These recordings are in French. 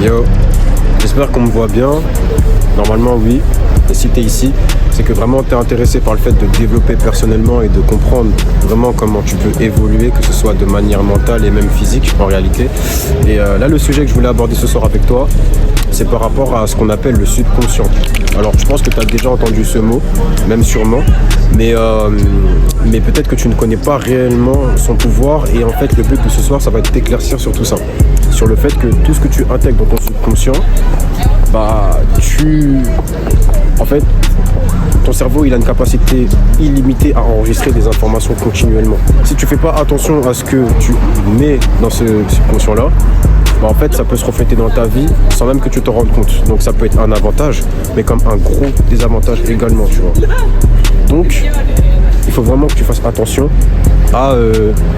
Yo, j'espère qu'on me voit bien. Normalement oui, et si t'es ici, c'est que vraiment t'es intéressé par le fait de développer personnellement et de comprendre vraiment comment tu peux évoluer, que ce soit de manière mentale et même physique en réalité. Et là le sujet que je voulais aborder ce soir avec toi, c'est par rapport à ce qu'on appelle le subconscient. Alors je pense que tu as déjà entendu ce mot, même sûrement, mais peut-être que tu ne connais pas réellement son pouvoir. Et en fait le but de ce soir, ça va être d'éclaircir sur tout ça, sur le fait que tout ce que tu intègres dans ton subconscient, en fait, ton cerveau il a une capacité illimitée à enregistrer des informations continuellement. Si tu fais pas attention à ce que tu mets dans ce subconscient là, en fait ça peut se refléter dans ta vie sans même que tu te rendes compte. Donc ça peut être un avantage, mais comme un gros désavantage également, tu vois. Donc il faut vraiment que tu fasses attention à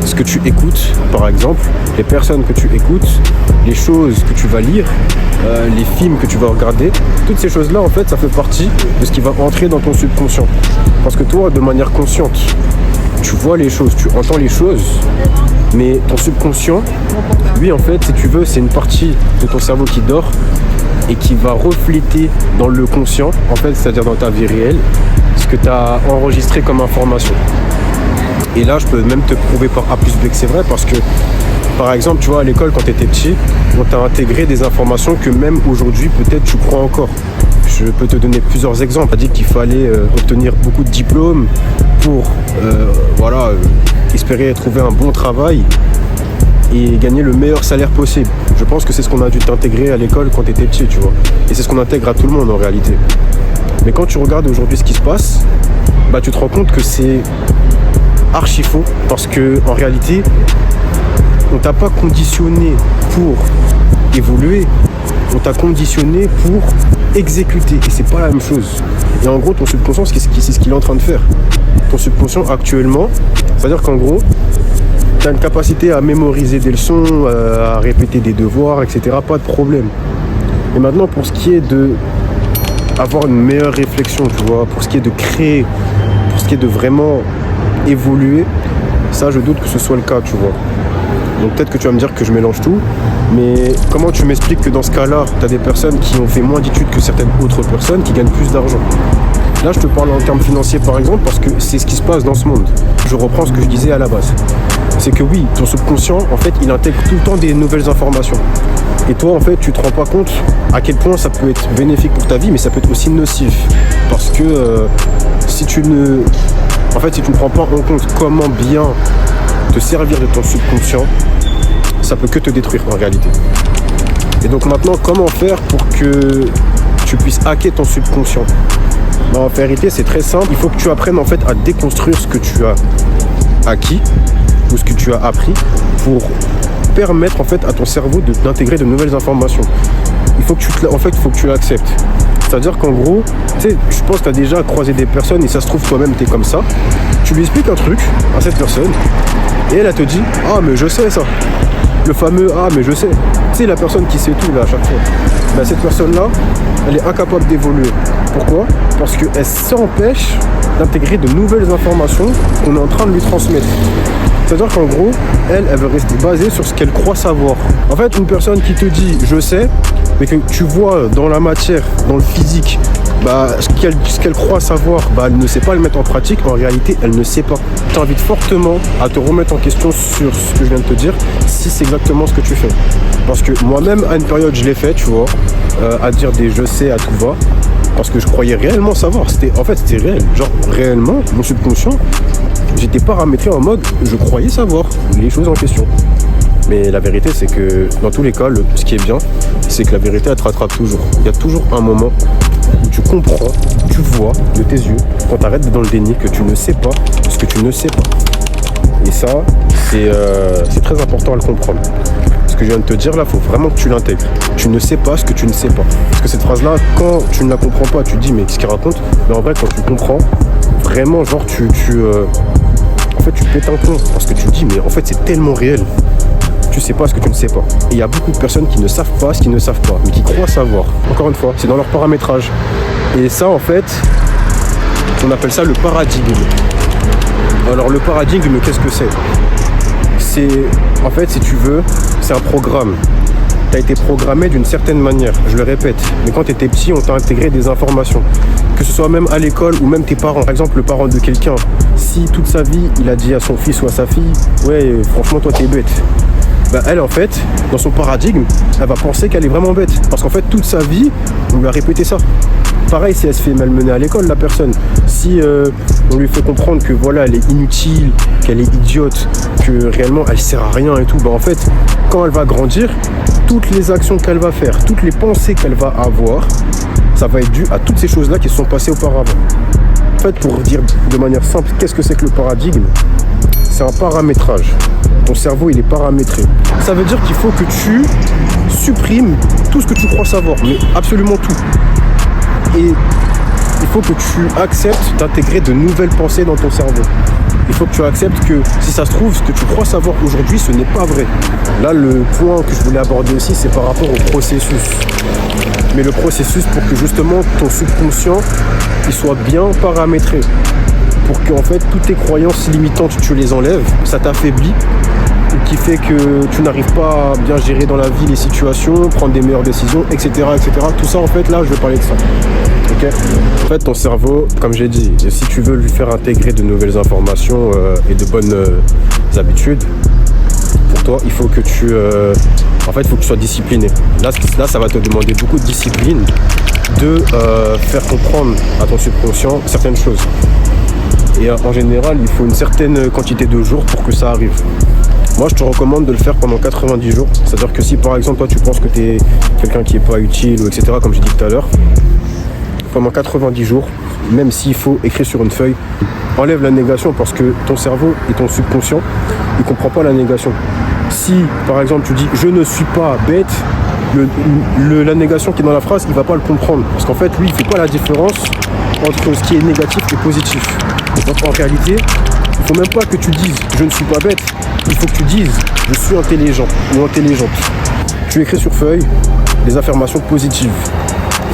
ce que tu écoutes, par exemple, les personnes que tu écoutes, les choses que tu vas lire, les films que tu vas regarder. Toutes ces choses-là, en fait, ça fait partie de ce qui va entrer dans ton subconscient. Parce que toi, de manière consciente, tu vois les choses, tu entends les choses, mais ton subconscient, lui, en fait, si tu veux, c'est une partie de ton cerveau qui dort et qui va refléter dans le conscient, en fait, c'est-à-dire dans ta vie réelle, ce que tu as enregistré comme information. Et là, je peux même te prouver par A plus B que c'est vrai, parce que, par exemple, tu vois, à l'école, quand tu étais petit, on t'a intégré des informations que même aujourd'hui, peut-être, tu crois encore. Je peux te donner plusieurs exemples. On t'a dit qu'il fallait obtenir beaucoup de diplômes pour, espérer trouver un bon travail et gagner le meilleur salaire possible. Je pense que c'est ce qu'on a dû t'intégrer à l'école quand tu étais petit, tu vois. Et c'est ce qu'on intègre à tout le monde, en réalité. Mais quand tu regardes aujourd'hui ce qui se passe, tu te rends compte que c'est archi faux, parce que en réalité on t'a pas conditionné pour évoluer, on t'a conditionné pour exécuter, et c'est pas la même chose. Et en gros ton subconscient, c'est ce qu'il est en train de faire. Ton subconscient actuellement, c'est à dire qu'en gros t'as une capacité à mémoriser des leçons, à répéter des devoirs, etc. Pas de problème. Et maintenant, pour ce qui est de avoir une meilleure réflexion, tu vois, pour ce qui est de créer, pour ce qui est de vraiment évoluer, ça je doute que ce soit le cas, tu vois. Donc peut-être que tu vas me dire que je mélange tout, mais comment tu m'expliques que dans ce cas-là, tu as des personnes qui ont fait moins d'études que certaines autres personnes qui gagnent plus d'argent? Là je te parle en termes financiers par exemple, parce que c'est ce qui se passe dans ce monde. Je reprends ce que je disais à la base. C'est que oui, ton subconscient, en fait, il intègre tout le temps des nouvelles informations. Et toi, en fait, tu te rends pas compte à quel point ça peut être bénéfique pour ta vie, mais ça peut être aussi nocif. Parce que si tu ne prends pas en compte comment bien te servir de ton subconscient, ça peut que te détruire en réalité. Et donc maintenant, comment faire pour que tu puisses hacker ton subconscient? En vérité, c'est très simple. Il faut que tu apprennes en fait à déconstruire ce que tu as acquis ou ce que tu as appris pour permettre en fait à ton cerveau d'intégrer de nouvelles informations. Il faut que tu l'acceptes. C'est-à-dire qu'en gros, tu sais, je pense que tu as déjà croisé des personnes et ça se trouve toi-même tu es comme ça. Tu lui expliques un truc à cette personne et elle te dit « Ah mais je sais ça ». Le fameux « Ah mais je sais ». Tu sais, la personne qui sait tout là à chaque fois. Cette personne-là, elle est incapable d'évoluer. Pourquoi? Parce qu'elle s'empêche d'intégrer de nouvelles informations qu'on est en train de lui transmettre. C'est-à-dire qu'en gros, elle veut rester basée sur ce qu'elle croit savoir. En fait, une personne qui te dit « je sais », mais que tu vois dans la matière, dans le physique, ce qu'elle croit savoir, elle ne sait pas le mettre en pratique, en réalité, elle ne sait pas. Je t'invite fortement à te remettre en question sur ce que je viens de te dire, si c'est exactement ce que tu fais. Parce que moi-même, à une période, je l'ai fait, tu vois, à dire des « je sais » à tout va, parce que je croyais réellement savoir. C'était réel. Genre, réellement, mon subconscient, j'étais paramétré en mode je croyais savoir les choses en question. Mais la vérité, c'est que dans tous les cas, ce qui est bien, c'est que la vérité, elle te rattrape toujours. Il y a toujours un moment où tu comprends, tu vois de tes yeux, quand tu arrêtes d'être dans le déni, que tu ne sais pas ce que tu ne sais pas. Et ça, c'est très important à le comprendre. Ce que je viens de te dire là, il faut vraiment que tu l'intègres. Tu ne sais pas ce que tu ne sais pas. Parce que cette phrase-là, quand tu ne la comprends pas, tu te dis mais qu'est-ce qu'il raconte? Mais en vrai, quand tu comprends, vraiment, genre tu pètes un plomb. Parce que tu te dis mais en fait c'est tellement réel. Tu sais pas ce que tu ne sais pas. Et il y a beaucoup de personnes qui ne savent pas ce qu'ils ne savent pas, mais qui croient savoir. Encore une fois, c'est dans leur paramétrage. Et ça, en fait, on appelle ça le paradigme. Alors le paradigme, qu'est-ce que c'est? C'est, en fait, si tu veux, c'est un programme. tu as été programmé d'une certaine manière, je le répète. Mais quand tu étais petit, on t'a intégré des informations. Que ce soit même à l'école ou même tes parents. Par exemple, le parent de quelqu'un, si toute sa vie, il a dit à son fils ou à sa fille, ouais, franchement, toi, t'es bête. Bah, elle, en fait, dans son paradigme, elle va penser qu'elle est vraiment bête. Parce qu'en fait, toute sa vie, on lui a répété ça. Pareil, si elle se fait malmener à l'école, la personne. Si on lui fait comprendre que voilà, elle est inutile, qu'elle est idiote, que réellement elle sert à rien et tout, bah en fait, quand elle va grandir, toutes les actions qu'elle va faire, toutes les pensées qu'elle va avoir, ça va être dû à toutes ces choses-là qui se sont passées auparavant. En fait, pour dire de manière simple, qu'est-ce que c'est que le paradigme? C'est un paramétrage. Ton cerveau, il est paramétré. Ça veut dire qu'il faut que tu supprimes tout ce que tu crois savoir, mais absolument tout. Et il faut que tu acceptes d'intégrer de nouvelles pensées dans ton cerveau. Il faut que tu acceptes que si ça se trouve, ce que tu crois savoir aujourd'hui, ce n'est pas vrai. Là, le point que je voulais aborder aussi, c'est par rapport au processus. Mais le processus pour que justement ton subconscient il soit bien paramétré. Pour que en fait toutes tes croyances limitantes, tu les enlèves, ça t'affaiblit. Qui fait que tu n'arrives pas à bien gérer dans la vie les situations, prendre des meilleures décisions, etc., etc. Tout ça, en fait, là, je vais parler de ça. Okay. En fait, ton cerveau, comme j'ai dit, si tu veux lui faire intégrer de nouvelles informations et de bonnes habitudes, pour toi, il faut que tu... en fait, il faut que tu sois discipliné. Là, ça va te demander beaucoup de discipline de faire comprendre à ton subconscient certaines choses. Et en général, il faut une certaine quantité de jours pour que ça arrive. Moi, je te recommande de le faire pendant 90 jours. C'est-à-dire que si, par exemple, toi, tu penses que tu es quelqu'un qui n'est pas utile, ou etc., comme j'ai dit tout à l'heure, pendant 90 jours, même s'il faut écrire sur une feuille, enlève la négation parce que ton cerveau et ton subconscient, il ne comprend pas la négation. Si, par exemple, tu dis « je ne suis pas bête », la négation qui est dans la phrase, il ne va pas le comprendre. Parce qu'en fait, lui, il ne fait pas la différence entre ce qui est négatif et positif. Donc, en réalité, il ne faut même pas que tu dises « je ne suis pas bête », il faut que tu dises « je suis intelligent » ou « intelligente ». Tu écris sur feuille des affirmations positives.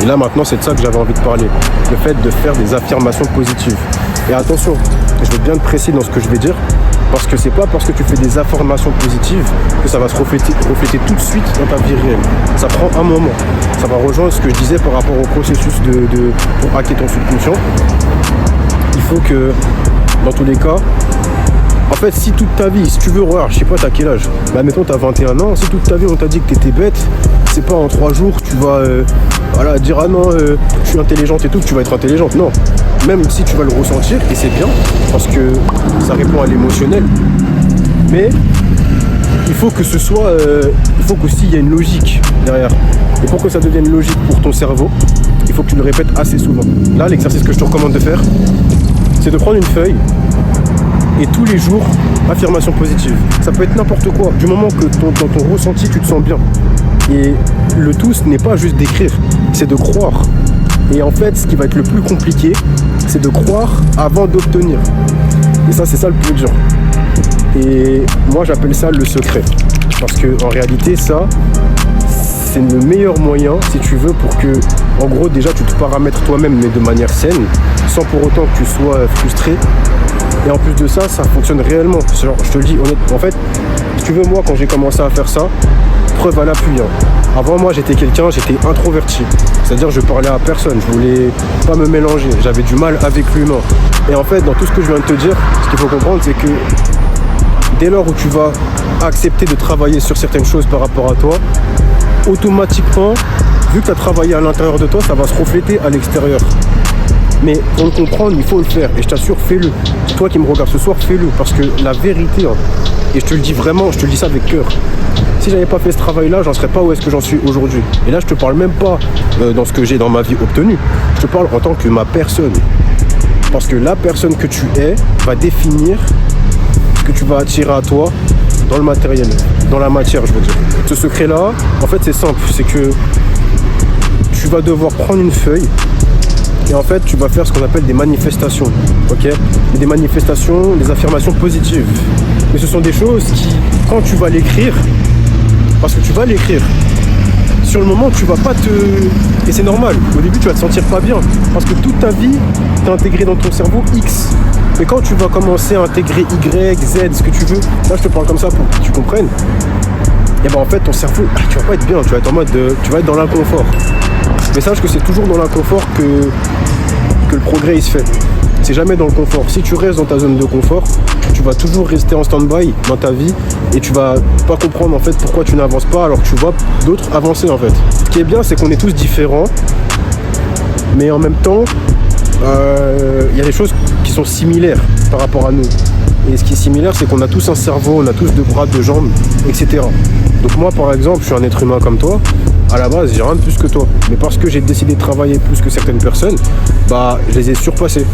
Et là, maintenant, c'est de ça que j'avais envie de parler. Le fait de faire des affirmations positives. Et attention, je vais bien te préciser dans ce que je vais dire, parce que c'est pas parce que tu fais des affirmations positives que ça va se refléter tout de suite dans ta vie réelle. Ça prend un moment. Ça va rejoindre ce que je disais par rapport au processus pour hacker ton subconscient. Il faut que, dans tous les cas, en fait, si toute ta vie, si tu veux, regarde, je sais pas, t'as quel âge? Bah, mettons, t'as 21 ans. Si toute ta vie, on t'a dit que t'étais bête, c'est pas en 3 jours, tu vas dire ah non, je suis intelligente et tout, que tu vas être intelligente. Non. Même si tu vas le ressentir, et c'est bien, parce que ça répond à l'émotionnel. Mais il faut que ce soit. Il faut qu'aussi il y ait une logique derrière. Et pour que ça devienne logique pour ton cerveau, il faut que tu le répètes assez souvent. Là, l'exercice que je te recommande de faire, c'est de prendre une feuille. Et tous les jours, affirmation positive. Ça peut être n'importe quoi, du moment que dans ton ressenti, tu te sens bien. Et le tout, ce n'est pas juste d'écrire, c'est de croire. Et en fait, ce qui va être le plus compliqué, c'est de croire avant d'obtenir. Et ça, c'est ça le plus dur. Et moi, j'appelle ça le secret. Parce que en réalité, ça, c'est le meilleur moyen, si tu veux, pour que, en gros, déjà, tu te paramètres toi-même, mais de manière saine, sans pour autant que tu sois frustré. Et en plus de ça, ça fonctionne réellement. Genre, je te le dis honnêtement. En fait, si tu veux, moi, quand j'ai commencé à faire ça, preuve à l'appui. Avant, moi, j'étais introverti. C'est-à-dire, je parlais à personne. Je voulais pas me mélanger. J'avais du mal avec l'humain. Et en fait, dans tout ce que je viens de te dire, ce qu'il faut comprendre, c'est que dès lors où tu vas accepter de travailler sur certaines choses par rapport à toi, automatiquement, vu que tu as travaillé à l'intérieur de toi, ça va se refléter à l'extérieur. Mais pour le comprendre, il faut le faire. Et je t'assure, fais-le. Toi qui me regardes ce soir, fais-le. Parce que la vérité, et je te le dis vraiment, je te le dis ça avec cœur, si j'avais pas fait ce travail-là, j'en serais pas où est-ce que j'en suis aujourd'hui. Et là, je te parle même pas dans ce que j'ai dans ma vie obtenu. Je te parle en tant que ma personne. Parce que la personne que tu es va définir ce que tu vas attirer à toi dans le matériel, dans la matière, je veux dire. Ce secret-là, en fait, c'est simple. C'est que tu vas devoir prendre une feuille et en fait, tu vas faire ce qu'on appelle des manifestations. Ok ? Des manifestations, des affirmations positives. Mais ce sont des choses qui, quand tu vas l'écrire, parce que tu vas l'écrire, sur le moment, tu vas pas te... Et c'est normal, au début, tu vas te sentir pas bien. Parce que toute ta vie, tu as intégré dans ton cerveau X. Mais quand tu vas commencer à intégrer Y, Z, ce que tu veux, là, je te parle comme ça pour que tu comprennes. et ben en fait ton cerveau, tu vas pas être bien, tu vas être en mode tu vas être dans l'inconfort. Mais sache que c'est toujours dans l'inconfort que le progrès il se fait. C'est jamais dans le confort. Si tu restes dans ta zone de confort, tu vas toujours rester en stand-by dans ta vie et tu vas pas comprendre en fait pourquoi tu n'avances pas alors que tu vois d'autres avancer en fait. Ce qui est bien, c'est qu'on est tous différents, mais en même temps, y a des choses qui sont similaires par rapport à nous. Et ce qui est similaire, c'est qu'on a tous un cerveau, on a tous deux bras, deux jambes, etc. Donc moi, par exemple, je suis un être humain comme toi. À la base, j'ai rien de plus que toi. Mais parce que j'ai décidé de travailler plus que certaines personnes, bah, je les ai surpassés.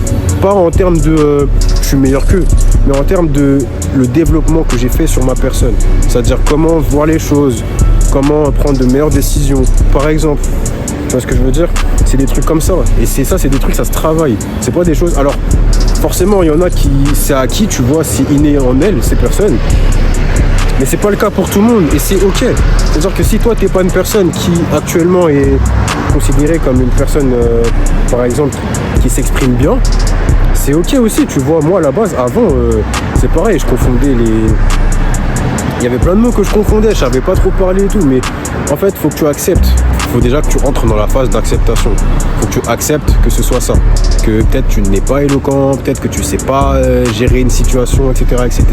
Pas en termes de je suis meilleur qu'eux, mais en termes de le développement que j'ai fait sur ma personne. C'est-à-dire comment voir les choses, comment prendre de meilleures décisions. Par exemple, tu vois ce que je veux dire? C'est des trucs comme ça. Et c'est des trucs, ça se travaille. C'est pas des choses. Alors, forcément, il y en a qui, c'est acquis, tu vois, c'est inné en elles, ces personnes. Mais c'est pas le cas pour tout le monde et c'est ok. C'est-à-dire que si toi t'es pas une personne qui actuellement est considérée comme une personne, par exemple, qui s'exprime bien, c'est ok aussi. Tu vois, moi à la base, avant, c'est pareil, je confondais les... Il y avait plein de mots que je confondais, je savais pas trop parler et tout, mais en fait, faut que tu acceptes. Il faut déjà que tu entres dans la phase d'acceptation. Faut que tu acceptes que ce soit ça. Que peut-être tu n'es pas éloquent, peut-être que tu sais pas gérer une situation, etc., etc.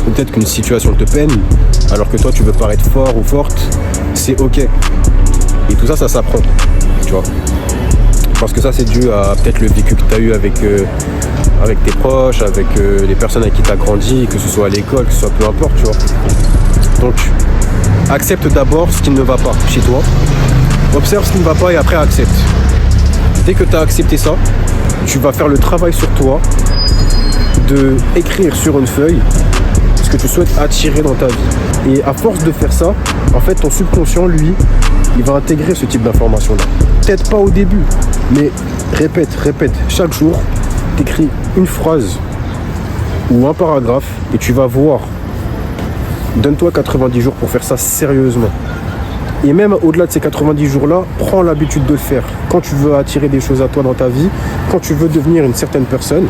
Ou peut-être qu'une situation te peine, alors que toi tu veux paraître fort ou forte, c'est ok. Et tout ça, ça s'apprend, tu vois. Parce que ça, c'est dû à peut-être le vécu que tu as eu avec tes proches, avec les personnes avec qui tu as grandi, que ce soit à l'école, que ce soit peu importe, tu vois. Donc, accepte d'abord ce qui ne va pas chez toi. Observe ce qui ne va pas et après accepte. Dès que tu as accepté ça, tu vas faire le travail sur toi de écrire sur une feuille ce que tu souhaites attirer dans ta vie. Et à force de faire ça, en fait, ton subconscient, lui, il va intégrer ce type d'information-là. Peut-être pas au début, mais répète. Chaque jour, t'écris une phrase ou un paragraphe et tu vas voir. Donne-toi 90 jours pour faire ça sérieusement. Et même au-delà de ces 90 jours-là, prends l'habitude de le faire. Quand tu veux attirer des choses à toi dans ta vie, quand tu veux devenir une certaine personne,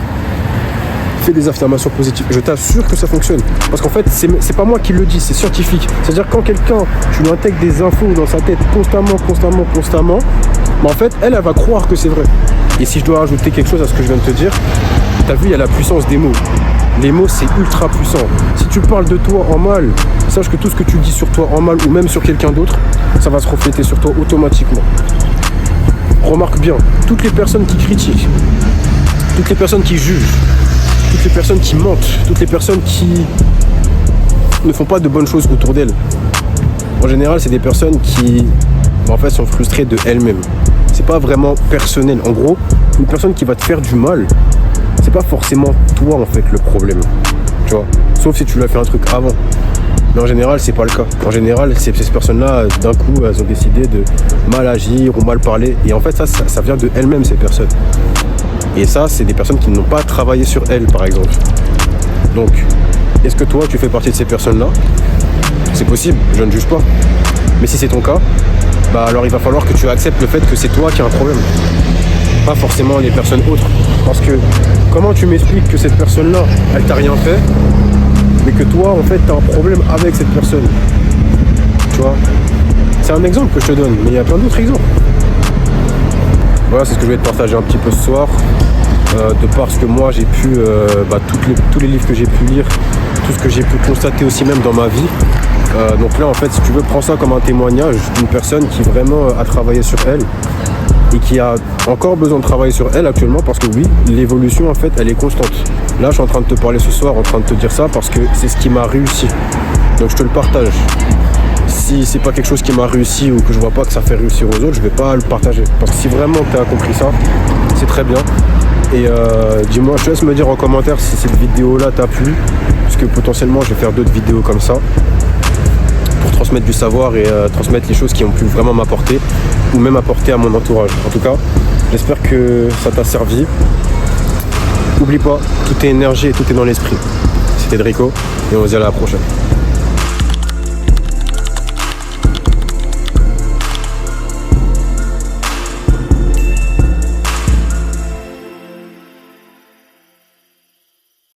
fais des affirmations positives. Je t'assure que ça fonctionne. Parce qu'en fait, c'est pas moi qui le dis, c'est scientifique. C'est-à-dire quand quelqu'un, tu lui intègres des infos dans sa tête constamment, mais en fait, elle va croire que c'est vrai. Et si je dois rajouter quelque chose à ce que je viens de te dire, t'as vu, il y a la puissance des mots. Les mots, c'est ultra puissant. Si tu parles de toi en mal, sache que tout ce que tu dis sur toi en mal ou même sur quelqu'un d'autre, ça va se refléter sur toi automatiquement. Remarque bien, toutes les personnes qui critiquent, toutes les personnes qui jugent, toutes les personnes qui mentent, toutes les personnes qui ne font pas de bonnes choses autour d'elles, en général, c'est des personnes qui, en fait, sont frustrées de elles-mêmes. C'est pas vraiment personnel. En gros, une personne qui va te faire du mal, c'est pas forcément toi en fait le problème, tu vois, sauf si tu lui as fait un truc avant. Mais en général, c'est pas le cas. En général, ces personnes-là, d'un coup, elles ont décidé de mal agir ou mal parler. Et en fait, ça vient de elles-mêmes, ces personnes. Et ça, c'est des personnes qui n'ont pas travaillé sur elles, par exemple. Donc, est-ce que toi, tu fais partie de ces personnes-là? C'est possible, je ne juge pas. Mais si c'est ton cas, bah alors il va falloir que tu acceptes le fait que c'est toi qui as un problème. Pas forcément les personnes autres. Parce que comment tu m'expliques que cette personne-là, elle t'a rien fait, mais que toi, en fait, t'as un problème avec cette personne? Tu vois? C'est un exemple que je te donne, mais il y a plein d'autres exemples. Voilà, c'est ce que je vais te partager un petit peu ce soir. De par ce que moi j'ai pu, tous les livres que j'ai pu lire, tout ce que j'ai pu constater aussi même dans ma vie. Donc là, en fait, si tu veux, prends ça comme un témoignage d'une personne qui vraiment a travaillé sur elle et qui a encore besoin de travailler sur elle actuellement, parce que oui, l'évolution en fait elle est constante. Là je suis en train de te parler ce soir, en train de te dire ça parce que c'est ce qui m'a réussi, donc je te le partage. Si c'est pas quelque chose qui m'a réussi ou que je vois pas que ça fait réussir aux autres, je vais pas le partager, parce que si vraiment tu as compris ça, c'est très bien. Et dis-moi, je te laisse me dire en commentaire si cette vidéo là t'a plu, parce que potentiellement je vais faire d'autres vidéos comme ça pour transmettre du savoir et transmettre les choses qui ont pu vraiment m'apporter ou même apporter à mon entourage. En tout cas, j'espère que ça t'a servi. N'oublie pas, tout est énergie et tout est dans l'esprit. C'était Drico et on se dit à la prochaine.